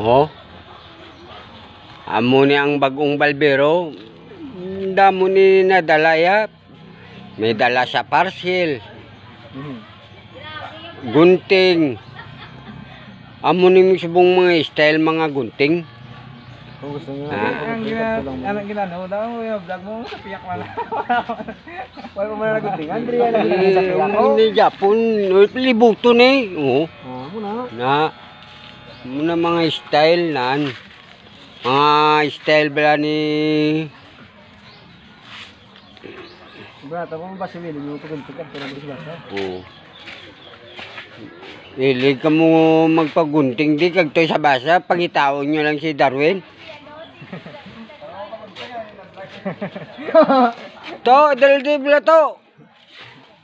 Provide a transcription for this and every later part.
Oh. Amo ni ang bagong balbero. Damo ni nadala ya. May dala sa parcel. Gunting. Amo ni misubong mga style mga gunting. Kung gusto nyo Ang ginano daw, yung vlog mo sa piyak wala. Wala mo na nagunting. Andrea, sa piyak ko. Hindi Japon. Libuto ni. Oo. muna. Na. Muna mga style nan. Mga style bala ni. Brata, kung ba si Willie nyo pagunting ka, pero ba Oo. Ilig ka mo magpagunting di kag toy sa basa. Pangitaon nyo lang si Darwin. To, daldi bala to.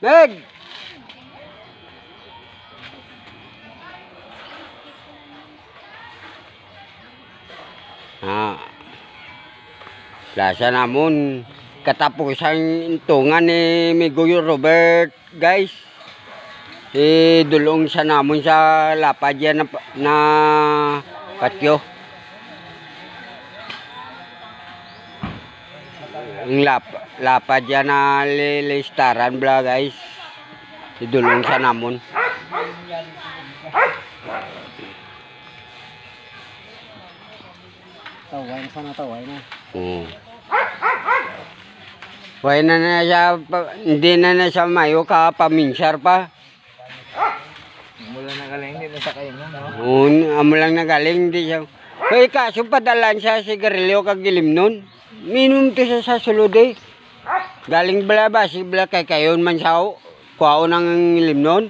Meg. Plaza namon katapusan tungan ni Miguel Robert, guys. Dulong sa namon sa lapad yan na patio. Ang lapad yan na listaran bla, guys. Dulong sa namon. Taway na sana, taway na. Wala na siya, hindi na siya mayo ka paminsar pa. Mula na galing, hindi na sa kayo, no? Amo lang nagaling, hindi siya. Kaya kaso padalan siya sigarilyo kagilim nun. Minum to siya sa sulod eh. Galing bala ba, si bala kay kayon man siya, kuwao ng ilim nun.